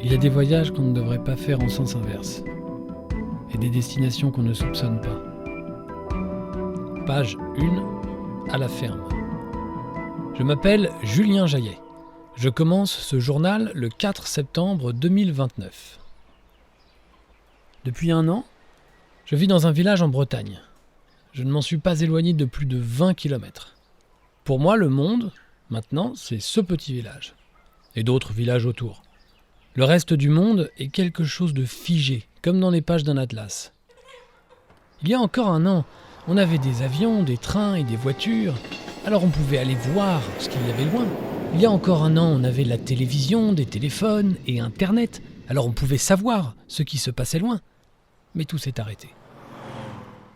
Il y a des voyages qu'on ne devrait pas faire en sens inverse. Et des destinations qu'on ne soupçonne pas. Page 1, à la ferme. Je m'appelle Julien Jaillet. Je commence ce journal le 4 septembre 2029. Depuis 1 an, je vis dans un village en Bretagne. Je ne m'en suis pas éloigné de plus de 20 km. Pour moi, le monde, maintenant, c'est ce petit village. Et d'autres villages autour. Le reste du monde est quelque chose de figé, comme dans les pages d'un atlas. Il y a encore 1 an, on avait des avions, des trains et des voitures, alors on pouvait aller voir ce qu'il y avait loin. Il y a encore 1 an, on avait la télévision, des téléphones et Internet, alors on pouvait savoir ce qui se passait loin. Mais tout s'est arrêté.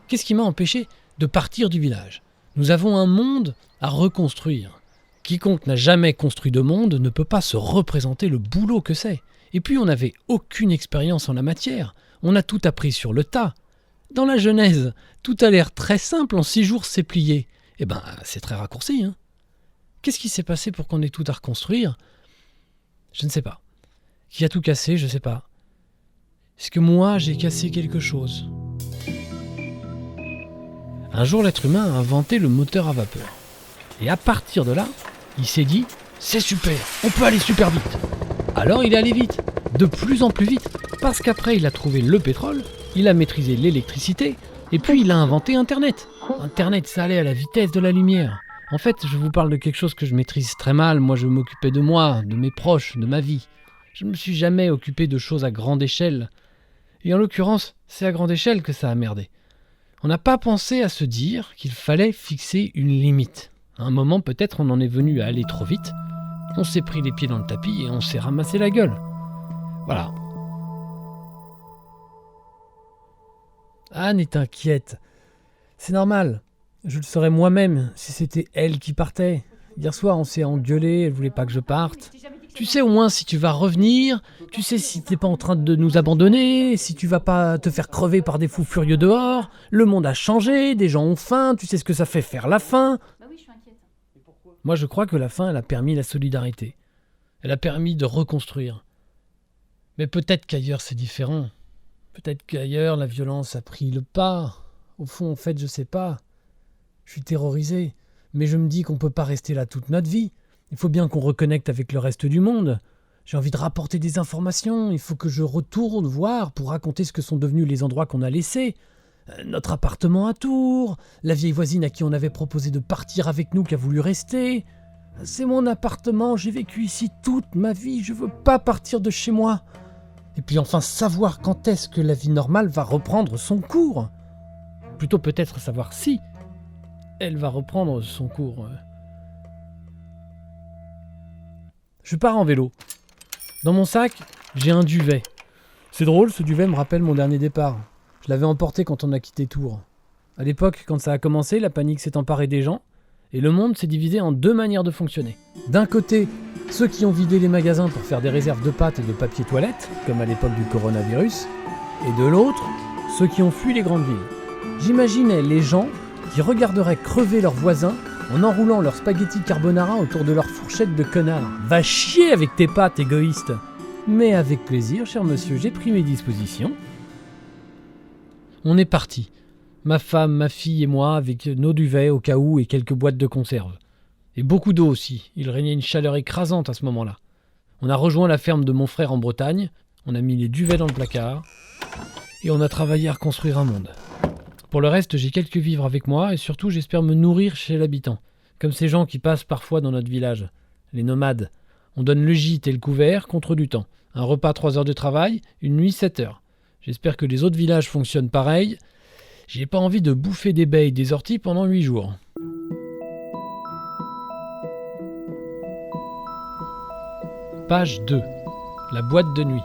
Qu'est-ce qui m'a empêché de partir du village ? Nous avons un monde à reconstruire. Quiconque n'a jamais construit de monde ne peut pas se représenter le boulot que c'est. Et puis on n'avait aucune expérience en la matière. On a tout appris sur le tas. Dans la Genèse, tout a l'air très simple, en 6 jours c'est plié. Eh ben, c'est très raccourci, hein. Qu'est-ce qui s'est passé pour qu'on ait tout à reconstruire ? Je ne sais pas. Qui a tout cassé ? Je ne sais pas. Est-ce que moi, j'ai cassé quelque chose ? Un jour, l'être humain a inventé le moteur à vapeur. Et à partir de là, il s'est dit « C'est super, on peut aller super vite !» Alors il est allé vite, de plus en plus vite, parce qu'après il a trouvé le pétrole, il a maîtrisé l'électricité, et puis il a inventé Internet. Internet, ça allait à la vitesse de la lumière. En fait, je vous parle de quelque chose que je maîtrise très mal. Moi, je m'occupais de moi, de mes proches, de ma vie. Je ne me suis jamais occupé de choses à grande échelle. Et en l'occurrence, c'est à grande échelle que ça a merdé. On n'a pas pensé à se dire qu'il fallait fixer une limite. À un moment, peut-être, on en est venu à aller trop vite. On s'est pris les pieds dans le tapis et on s'est ramassé la gueule. Voilà. Anne est inquiète. C'est normal. Je le saurais moi-même si c'était elle qui partait. Hier soir, on s'est engueulé, elle voulait pas que je parte. Tu sais au moins si tu vas revenir, tu sais si t'es pas en train de nous abandonner, si tu vas pas te faire crever par des fous furieux dehors. Le monde a changé, des gens ont faim, tu sais ce que ça fait faire la faim. Bah oui, je suis inquiète. Moi, je crois que la faim, elle a permis la solidarité. Elle a permis de reconstruire. Mais peut-être qu'ailleurs, c'est différent. Peut-être qu'ailleurs, la violence a pris le pas. Au fond, en fait, je sais pas. Je suis terrorisé. Mais je me dis qu'on peut pas rester là toute notre vie. Il faut bien qu'on reconnecte avec le reste du monde. J'ai envie de rapporter des informations. Il faut que je retourne voir pour raconter ce que sont devenus les endroits qu'on a laissés. Notre appartement à Tours, la vieille voisine à qui on avait proposé de partir avec nous qui a voulu rester. C'est mon appartement, j'ai vécu ici toute ma vie, je veux pas partir de chez moi. Et puis enfin savoir quand est-ce que la vie normale va reprendre son cours. Plutôt peut-être savoir si elle va reprendre son cours. Je pars en vélo. Dans mon sac, j'ai un duvet. C'est drôle, ce duvet me rappelle mon dernier départ. Je l'avais emporté quand on a quitté Tours. À l'époque, quand ça a commencé, la panique s'est emparée des gens, et le monde s'est divisé en 2 manières de fonctionner. D'un côté, ceux qui ont vidé les magasins pour faire des réserves de pâtes et de papier toilette, comme à l'époque du coronavirus, et de l'autre, ceux qui ont fui les grandes villes. J'imaginais les gens qui regarderaient crever leurs voisins en enroulant leur spaghetti carbonara autour de leur fourchette de connard. Va chier avec tes pâtes, égoïste. Mais avec plaisir, cher monsieur, j'ai pris mes dispositions. On est parti. Ma femme, ma fille et moi, avec nos duvets au cas où et quelques boîtes de conserve. Et beaucoup d'eau aussi. Il régnait une chaleur écrasante à ce moment-là. On a rejoint la ferme de mon frère en Bretagne, on a mis les duvets dans le placard, et on a travaillé à reconstruire un monde. Pour le reste, j'ai quelques vivres avec moi, et surtout j'espère me nourrir chez l'habitant. Comme ces gens qui passent parfois dans notre village. Les nomades. On donne le gîte et le couvert contre du temps. Un repas 3 heures de travail, une nuit 7 heures. J'espère que les autres villages fonctionnent pareil. J'ai pas envie de bouffer des baies et des orties pendant 8 jours. Page 2. La boîte de nuit.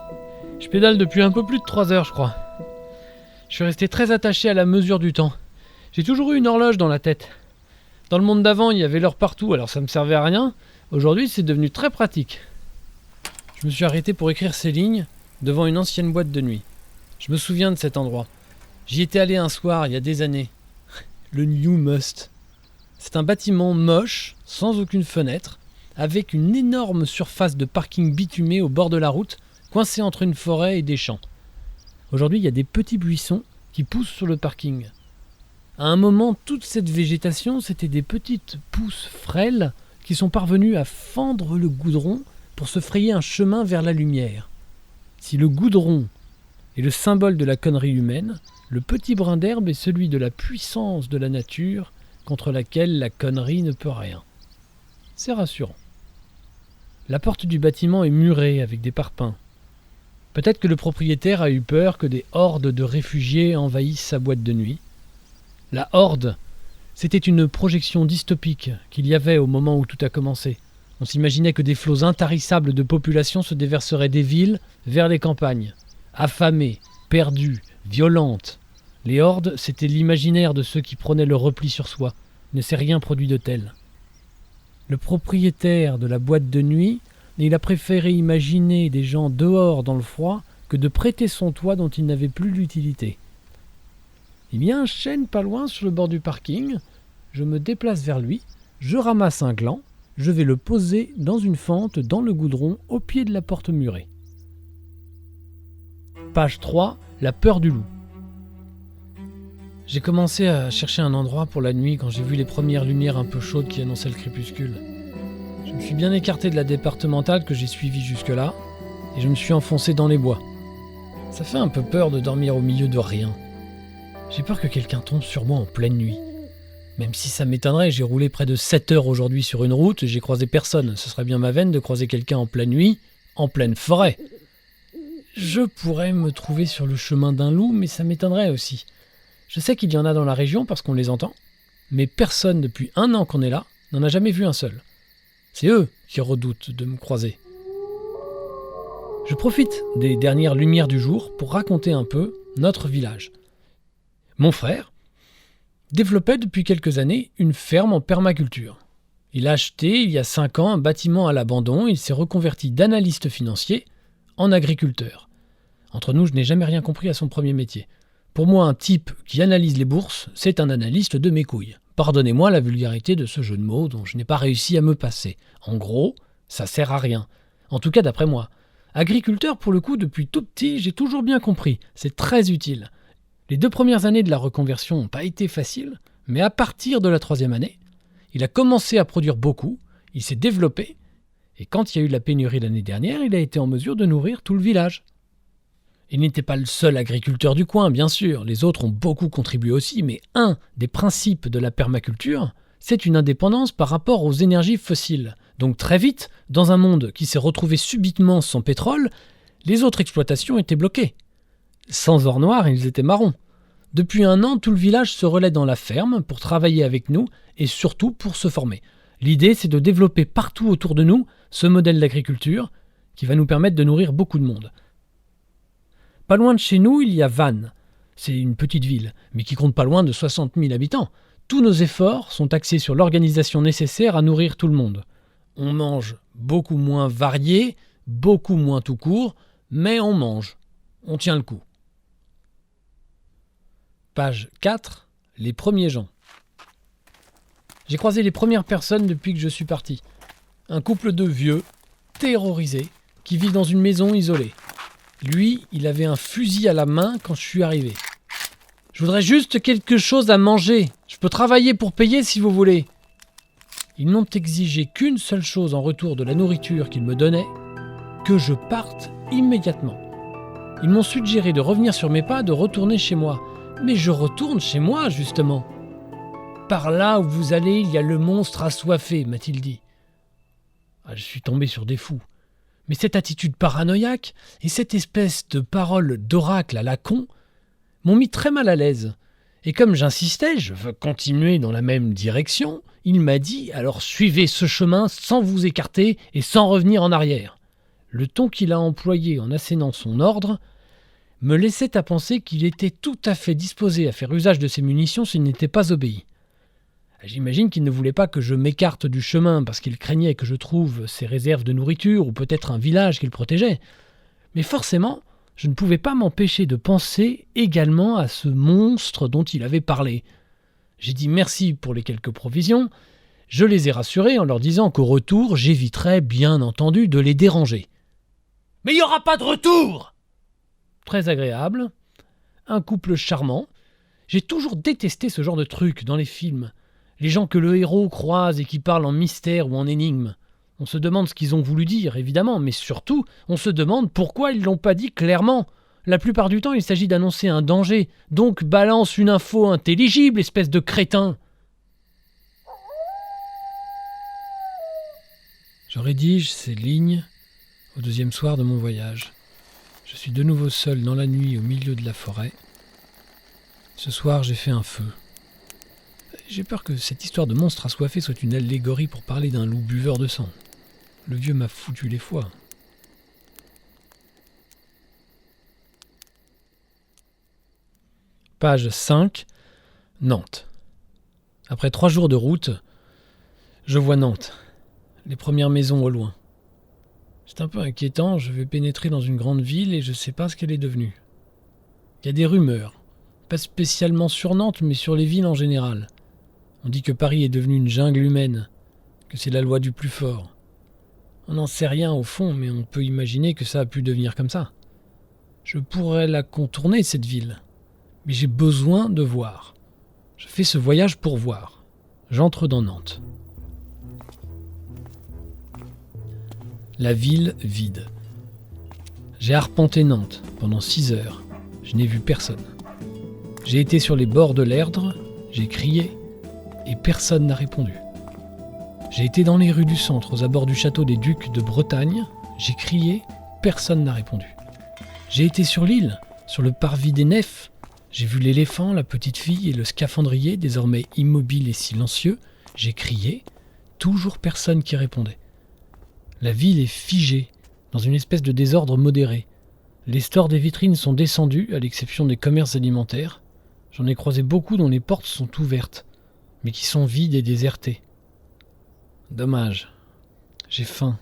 Je pédale depuis un peu plus de 3 heures, je crois. Je suis resté très attaché à la mesure du temps. J'ai toujours eu une horloge dans la tête. Dans le monde d'avant, il y avait l'heure partout, alors ça me servait à rien. Aujourd'hui, c'est devenu très pratique. Je me suis arrêté pour écrire ces lignes devant une ancienne boîte de nuit. Je me souviens de cet endroit. J'y étais allé un soir, il y a des années. Le New Must. C'est un bâtiment moche, sans aucune fenêtre, avec une énorme surface de parking bitumé au bord de la route, coincé entre une forêt et des champs. Aujourd'hui, il y a des petits buissons qui poussent sur le parking. À un moment, toute cette végétation, c'était des petites pousses frêles qui sont parvenues à fendre le goudron pour se frayer un chemin vers la lumière. Si le goudron est le symbole de la connerie humaine, le petit brin d'herbe est celui de la puissance de la nature contre laquelle la connerie ne peut rien. C'est rassurant. La porte du bâtiment est murée avec des parpaings. Peut-être que le propriétaire a eu peur que des hordes de réfugiés envahissent sa boîte de nuit. La horde, c'était une projection dystopique qu'il y avait au moment où tout a commencé. On s'imaginait que des flots intarissables de population se déverseraient des villes vers les campagnes. Affamées, perdues, violentes. Les hordes, c'était l'imaginaire de ceux qui prenaient le repli sur soi. Ne s'est rien produit de tel. Le propriétaire de la boîte de nuit, il a préféré imaginer des gens dehors dans le froid que de prêter son toit dont il n'avait plus l'utilité. Il y a un chêne pas loin sur le bord du parking. Je me déplace vers lui, je ramasse un gland, je vais le poser dans une fente dans le goudron au pied de la porte murée. Page 3, la peur du loup. J'ai commencé à chercher un endroit pour la nuit quand j'ai vu les premières lumières un peu chaudes qui annonçaient le crépuscule. Je me suis bien écarté de la départementale que j'ai suivie jusque-là et je me suis enfoncé dans les bois. Ça fait un peu peur de dormir au milieu de rien. J'ai peur que quelqu'un tombe sur moi en pleine nuit. Même si ça m'étonnerait, j'ai roulé près de 7 heures aujourd'hui sur une route et j'ai croisé personne. Ce serait bien ma veine de croiser quelqu'un en pleine nuit, en pleine forêt. Je pourrais me trouver sur le chemin d'un loup, mais ça m'étonnerait aussi. Je sais qu'il y en a dans la région parce qu'on les entend, mais personne depuis 1 an qu'on est là n'en a jamais vu un seul. C'est eux qui redoutent de me croiser. Je profite des dernières lumières du jour pour raconter un peu notre village. Mon frère développait depuis quelques années une ferme en permaculture. Il a acheté il y a 5 ans un bâtiment à l'abandon et il s'est reconverti d'analyste financier en agriculteur. Entre nous, je n'ai jamais rien compris à son premier métier. Pour moi, un type qui analyse les bourses, c'est un analyste de mes couilles. Pardonnez-moi la vulgarité de ce jeu de mots dont je n'ai pas réussi à me passer. En gros, ça sert à rien. En tout cas, d'après moi. Agriculteur, pour le coup, depuis tout petit, j'ai toujours bien compris. C'est très utile. Les 2 premières années de la reconversion n'ont pas été faciles, mais à partir de la 3e année, il a commencé à produire beaucoup, il s'est développé, et quand il y a eu la pénurie l'année dernière, il a été en mesure de nourrir tout le village. Il n'était pas le seul agriculteur du coin, bien sûr, les autres ont beaucoup contribué aussi, mais un des principes de la permaculture, c'est une indépendance par rapport aux énergies fossiles. Donc très vite, dans un monde qui s'est retrouvé subitement sans pétrole, les autres exploitations étaient bloquées. Sans or noir, ils étaient marrons. Depuis 1 an, tout le village se relaie dans la ferme pour travailler avec nous et surtout pour se former. L'idée, c'est de développer partout autour de nous ce modèle d'agriculture qui va nous permettre de nourrir beaucoup de monde. Pas loin de chez nous, il y a Vannes. C'est une petite ville, mais qui compte pas loin de 60 000 habitants. Tous nos efforts sont axés sur l'organisation nécessaire à nourrir tout le monde. On mange beaucoup moins varié, beaucoup moins tout court, mais on mange. On tient le coup. Page 4, les premiers gens. J'ai croisé les premières personnes depuis que je suis parti. Un couple de vieux, terrorisés, qui vivent dans une maison isolée. Lui, il avait un fusil à la main quand je suis arrivé. « Je voudrais juste quelque chose à manger. Je peux travailler pour payer si vous voulez. » Ils n'ont exigé qu'une seule chose en retour de la nourriture qu'ils me donnaient, que je parte immédiatement. Ils m'ont suggéré de revenir sur mes pas, de retourner chez moi. Mais je retourne chez moi, justement. « Par là où vous allez, il y a le monstre assoiffé, m'a-t-il dit. » Je suis tombé sur des fous. Mais cette attitude paranoïaque et cette espèce de parole d'oracle à la con m'ont mis très mal à l'aise. Et comme j'insistais, je veux continuer dans la même direction, il m'a dit « Alors suivez ce chemin sans vous écarter et sans revenir en arrière. » Le ton qu'il a employé en assénant son ordre me laissait à penser qu'il était tout à fait disposé à faire usage de ses munitions s'il n'était pas obéi. J'imagine qu'il ne voulait pas que je m'écarte du chemin parce qu'il craignait que je trouve ses réserves de nourriture ou peut-être un village qu'il protégeait. Mais forcément, je ne pouvais pas m'empêcher de penser également à ce monstre dont il avait parlé. J'ai dit merci pour les quelques provisions. Je les ai rassurés en leur disant qu'au retour, j'éviterais bien entendu de les déranger. Mais il n'y aura pas de retour !» Très agréable. Un couple charmant. J'ai toujours détesté ce genre de truc dans les films. Les gens que le héros croise et qui parlent en mystère ou en énigme. On se demande ce qu'ils ont voulu dire, évidemment, mais surtout, on se demande pourquoi ils l'ont pas dit clairement. La plupart du temps, il s'agit d'annoncer un danger. Donc balance une info intelligible, espèce de crétin. Je rédige ces lignes au 2e soir de mon voyage. Je suis de nouveau seul dans la nuit au milieu de la forêt. Ce soir, j'ai fait un feu. J'ai peur que cette histoire de monstre assoiffé soit une allégorie pour parler d'un loup buveur de sang. Le vieux m'a foutu les foies. Page 5, Nantes. Après 3 jours de route, je vois Nantes. Les premières maisons au loin. C'est un peu inquiétant, je vais pénétrer dans une grande ville et je ne sais pas ce qu'elle est devenue. Il y a des rumeurs, pas spécialement sur Nantes, mais sur les villes en général. On dit que Paris est devenu une jungle humaine, que c'est la loi du plus fort. On n'en sait rien au fond, mais on peut imaginer que ça a pu devenir comme ça. Je pourrais la contourner, cette ville, mais j'ai besoin de voir. Je fais ce voyage pour voir. J'entre dans Nantes. La ville vide. J'ai arpenté Nantes pendant 6 heures. Je n'ai vu personne. J'ai été sur les bords de l'Erdre, j'ai crié, et personne n'a répondu. J'ai été dans les rues du centre, aux abords du château des Ducs de Bretagne, j'ai crié, personne n'a répondu. J'ai été sur l'île, sur le parvis des nefs, j'ai vu l'éléphant, la petite fille et le scaphandrier, désormais immobiles et silencieux, j'ai crié, toujours personne qui répondait. La ville est figée, dans une espèce de désordre modéré. Les stores des vitrines sont descendus, à l'exception des commerces alimentaires. J'en ai croisé beaucoup dont les portes sont ouvertes, mais qui sont vides et désertées. Dommage. J'ai faim.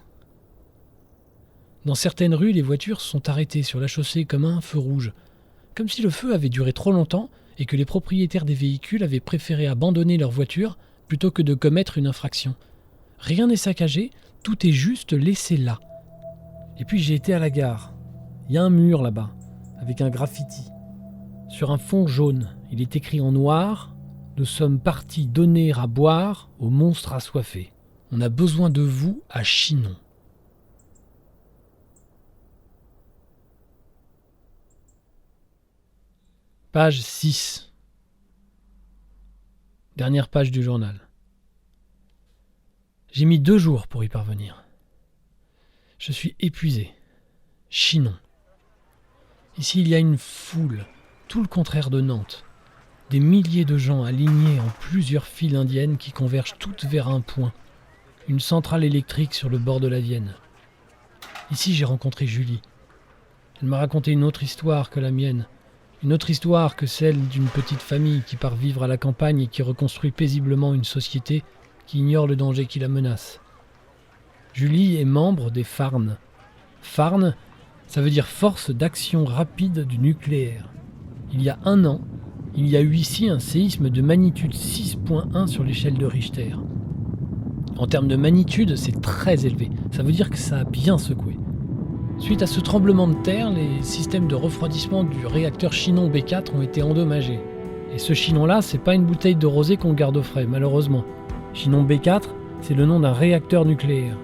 Dans certaines rues, les voitures sont arrêtées sur la chaussée comme un feu rouge, comme si le feu avait duré trop longtemps et que les propriétaires des véhicules avaient préféré abandonner leur voiture plutôt que de commettre une infraction. Rien n'est saccagé, tout est juste laissé là. Et puis j'ai été à la gare. Il y a un mur là-bas, avec un graffiti. Sur un fond jaune, il est écrit en noir « Nous sommes partis donner à boire aux monstres assoiffés. On a besoin de vous à Chinon. » Page 6. Dernière page du journal. J'ai mis 2 jours pour y parvenir. Je suis épuisé. Chinon. Ici, il y a une foule, tout le contraire de Nantes. Des milliers de gens alignés en plusieurs files indiennes qui convergent toutes vers un point. Une centrale électrique sur le bord de la Vienne. Ici, j'ai rencontré Julie. Elle m'a raconté une autre histoire que la mienne. Une autre histoire que celle d'une petite famille qui part vivre à la campagne et qui reconstruit paisiblement une société qui ignore le danger qui la menace. Julie est membre des FARN. FARN, ça veut dire Force d'action rapide du nucléaire. Il y a 1 an, il y a eu ici un séisme de magnitude 6.1 sur l'échelle de Richter. En termes de magnitude, c'est très élevé. Ça veut dire que ça a bien secoué. Suite à ce tremblement de terre, les systèmes de refroidissement du réacteur Chinon B4 ont été endommagés. Et ce Chinon-là, c'est pas une bouteille de rosé qu'on garde au frais, malheureusement. Chinon B4, c'est le nom d'un réacteur nucléaire.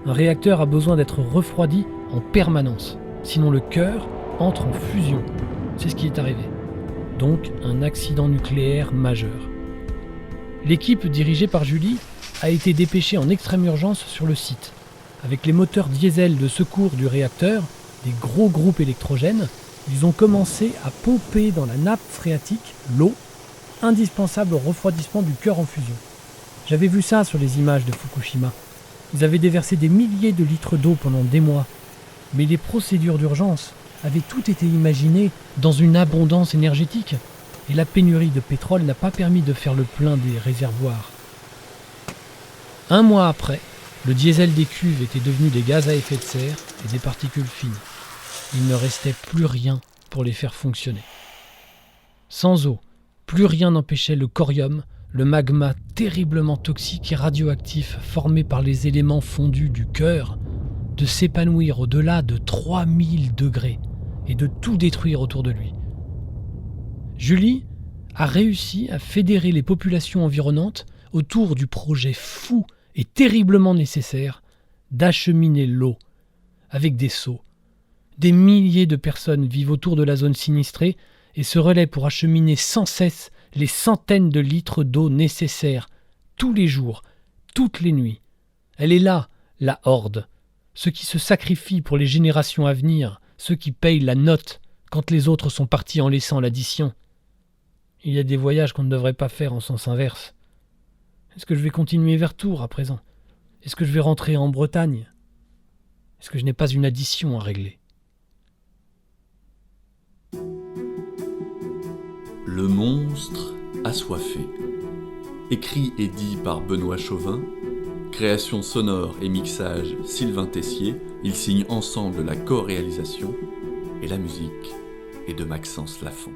Un réacteur a besoin d'être refroidi en permanence, sinon le cœur entre en fusion. C'est ce qui est arrivé. Donc un accident nucléaire majeur. L'équipe dirigée par Julie a été dépêchée en extrême urgence sur le site. Avec les moteurs diesel de secours du réacteur, des gros groupes électrogènes, ils ont commencé à pomper dans la nappe phréatique l'eau, indispensable au refroidissement du cœur en fusion. J'avais vu ça sur les images de Fukushima. Ils avaient déversé des milliers de litres d'eau pendant des mois. Mais les procédures d'urgence avaient toutes été imaginées dans une abondance énergétique. Et la pénurie de pétrole n'a pas permis de faire le plein des réservoirs. 1 mois après, le diesel des cuves était devenu des gaz à effet de serre et des particules fines. Il ne restait plus rien pour les faire fonctionner. Sans eau, plus rien n'empêchait le corium, le magma terriblement toxique et radioactif formé par les éléments fondus du cœur, de s'épanouir au-delà de 3000 degrés et de tout détruire autour de lui. Julie a réussi à fédérer les populations environnantes autour du projet fou et terriblement nécessaire d'acheminer l'eau avec des seaux. Des milliers de personnes vivent autour de la zone sinistrée et se relaient pour acheminer sans cesse les centaines de litres d'eau nécessaires, tous les jours, toutes les nuits. Elle est là, la horde, ceux qui se sacrifient pour les générations à venir, ceux qui payent la note quand les autres sont partis en laissant l'addition. Il y a des voyages qu'on ne devrait pas faire en sens inverse. Est-ce que je vais continuer vers Tours à présent ? Est-ce que je vais rentrer en Bretagne ? Est-ce que je n'ai pas une addition à régler ? Le monstre assoiffé. Écrit et dit par Benoît Chauvin. Création sonore et mixage Sylvain Tessier. Ils signent ensemble la co-réalisation et la musique est de Maxence Lafont.